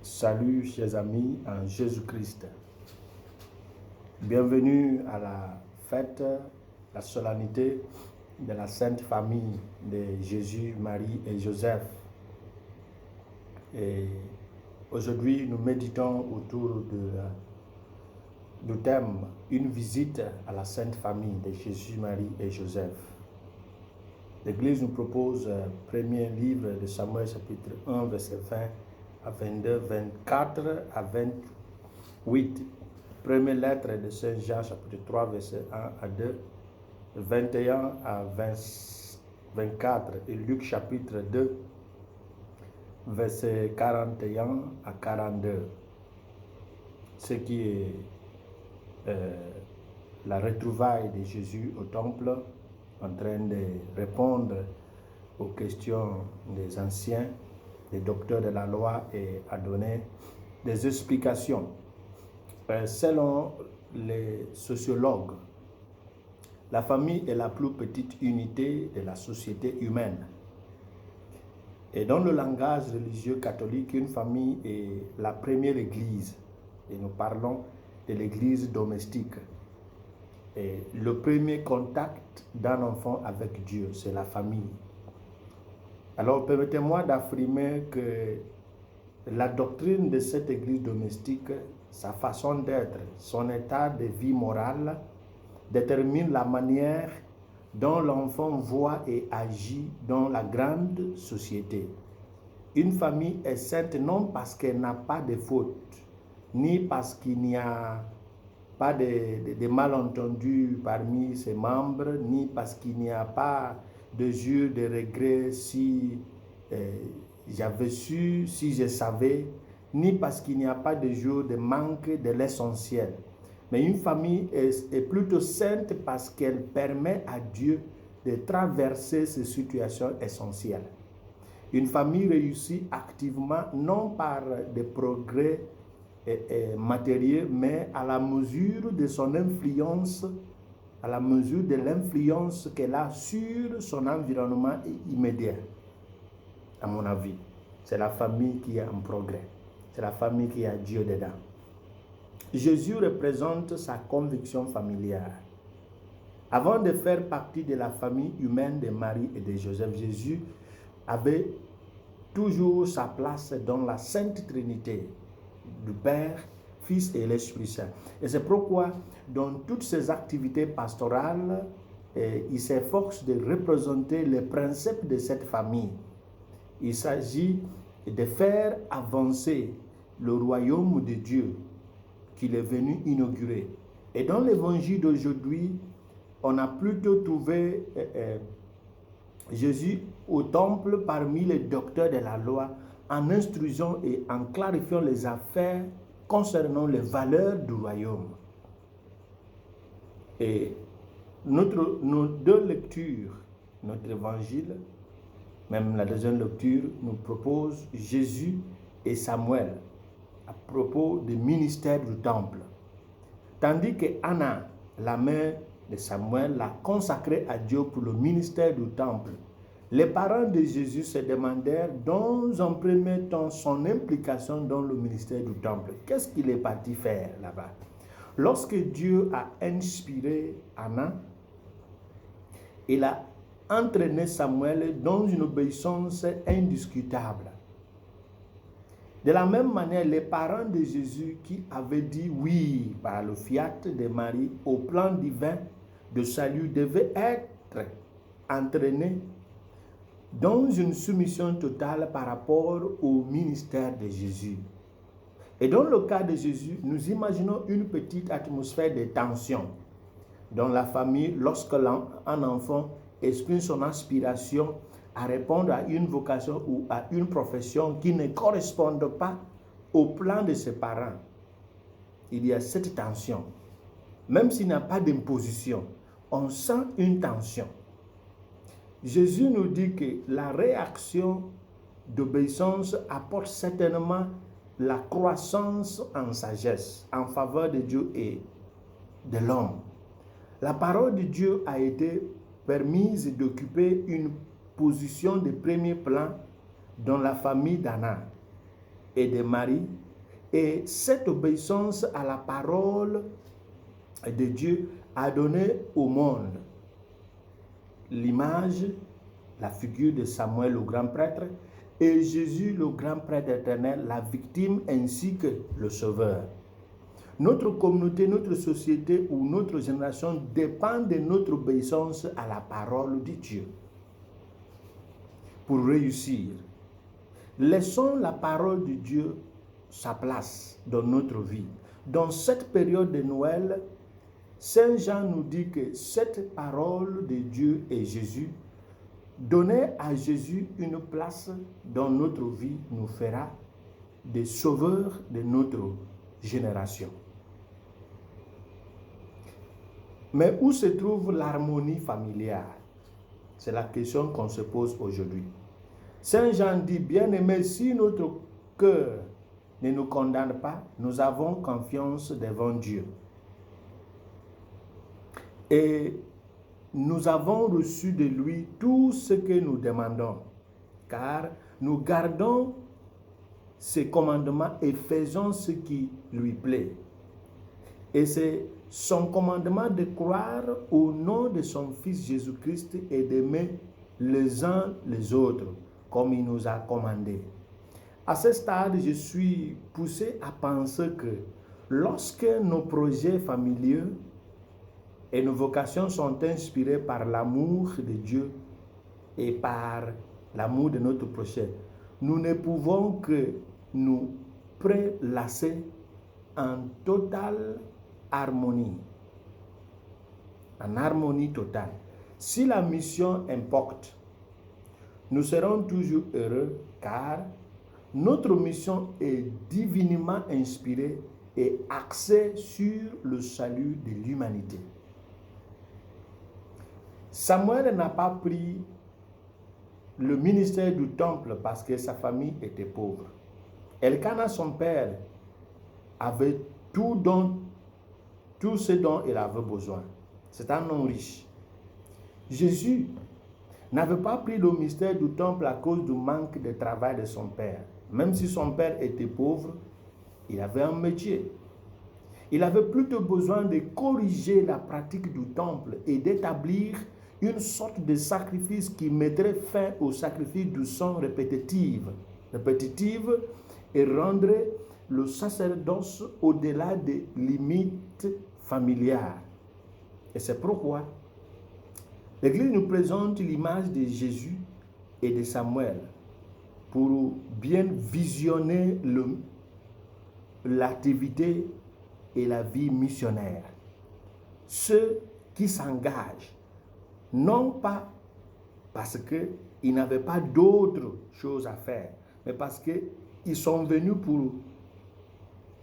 Salut chers amis en Jésus-Christ. Bienvenue à la fête, la solennité de la Sainte Famille de Jésus, Marie et Joseph. Et aujourd'hui, nous méditons autour du thème « Une visite à la Sainte Famille de Jésus, Marie et Joseph ». L'Église nous propose premier livre de Samuel, chapitre 1, verset 20 à 22, 24 à 28. Première lettre de Saint Jean, chapitre 3, verset 1 à 2, 21 à 24. Et Luc, chapitre 2, verset 41 à 42. Ce qui est la retrouvaille de Jésus au temple, en train de répondre aux questions des anciens, des docteurs de la loi, et à donner des explications. Selon les sociologues, la famille est la plus petite unité de la société humaine. Et dans le langage religieux catholique, une famille est la première église. Et nous parlons de l'église domestique. Et le premier contact d'un enfant avec Dieu, c'est la famille. Alors, permettez-moi d'affirmer que la doctrine de cette église domestique, sa façon d'être, son état de vie morale, détermine la manière dont l'enfant voit et agit dans la grande société. Une famille est sainte non parce qu'elle n'a pas de fautes, ni parce qu'il n'y a pas de malentendus parmi ses membres, ni parce qu'il n'y a pas de jour de regret si j'avais su, si je savais, ni parce qu'il n'y a pas de jour de manque de l'essentiel. Mais une famille est plutôt sainte parce qu'elle permet à Dieu de traverser ces situations essentielles. Une famille réussit activement non par des progrès matériel, mais à la mesure de son influence, à la mesure de l'influence qu'elle a sur son environnement immédiat. À mon avis, c'est la famille qui est en progrès. C'est la famille qui a Dieu dedans. Jésus représente sa conviction familiale. Avant de faire partie de la famille humaine de Marie et de Joseph, Jésus avait toujours sa place dans la Sainte Trinité, du Père, Fils et l'Esprit Saint. Et c'est pourquoi, dans toutes ses activités pastorales, il s'efforce de représenter les principes de cette famille. Il s'agit de faire avancer le royaume de Dieu qu'il est venu inaugurer. Et dans l'évangile d'aujourd'hui, on a plutôt trouvé Jésus au temple parmi les docteurs de la loi, en instruisant et en clarifiant les affaires concernant les valeurs du royaume. Et nos deux lectures, notre évangile, même la deuxième lecture, nous propose Jésus et Samuel à propos du ministère du temple. Tandis que Anna, la mère de Samuel, l'a consacré à Dieu pour le ministère du temple. Les parents de Jésus se demandèrent dans un premier temps son implication dans le ministère du temple. Qu'est-ce qu'il est parti faire là-bas? Lorsque Dieu a inspiré Anna, il a entraîné Samuel dans une obéissance indiscutable. De la même manière, les parents de Jésus qui avaient dit oui par le fiat de Marie au plan divin de salut devaient être entraînés dans une soumission totale par rapport au ministère de Jésus. Et dans le cas de Jésus, nous imaginons une petite atmosphère de tension dans la famille lorsque un enfant exprime son aspiration à répondre à une vocation ou à une profession qui ne correspondent pas au plan de ses parents. Il y a cette tension. Même s'il n'y a pas d'imposition, on sent une tension. Jésus nous dit que la réaction d'obéissance apporte certainement la croissance en sagesse, en faveur de Dieu et de l'homme. La parole de Dieu a été permise d'occuper une position de premier plan dans la famille d'Anna. et de Marie. Et cette obéissance à la parole de Dieu a donné au monde l'image, la figure de Samuel, le grand prêtre, et Jésus, le grand prêtre éternel, la victime ainsi que le sauveur. Notre communauté, notre société ou notre génération dépend de notre obéissance à la parole de Dieu. Pour réussir, laissons la parole de Dieu sa place dans notre vie. Dans cette période de Noël, Saint Jean nous dit que cette parole de Dieu et Jésus, donner à Jésus une place dans notre vie nous fera des sauveurs de notre génération. Mais où se trouve l'harmonie familiale? C'est la question qu'on se pose aujourd'hui. Saint Jean dit, bien-aimés, si notre cœur ne nous condamne pas, nous avons confiance devant Dieu. Et nous avons reçu de lui tout ce que nous demandons, car nous gardons ses commandements et faisons ce qui lui plaît. Et c'est son commandement de croire au nom de son Fils Jésus-Christ et d'aimer les uns les autres, comme il nous a commandé. À ce stade, je suis poussé à penser que lorsque nos projets familiaux et nos vocations sont inspirées par l'amour de Dieu et par l'amour de notre prochain, nous ne pouvons que nous prélasser en totale harmonie. En harmonie totale. Si la mission importe, nous serons toujours heureux car notre mission est divinement inspirée et axée sur le salut de l'humanité. Samuel n'a pas pris le ministère du temple parce que sa famille était pauvre. Elkana, son père, avait tout ce dont il avait besoin. C'est un homme riche. Jésus n'avait pas pris le ministère du temple à cause du manque de travail de son père. Même si son père était pauvre, il avait un métier. Il avait plutôt besoin de corriger la pratique du temple et d'établir une sorte de sacrifice qui mettrait fin au sacrifice du sang répétitif et rendrait le sacerdoce au-delà des limites familiales. Et c'est pourquoi l'Église nous présente l'image de Jésus et de Samuel pour bien visionner l'activité et la vie missionnaire. Ceux qui s'engagent, non pas parce qu'ils n'avaient pas d'autres choses à faire, mais parce qu'ils sont venus pour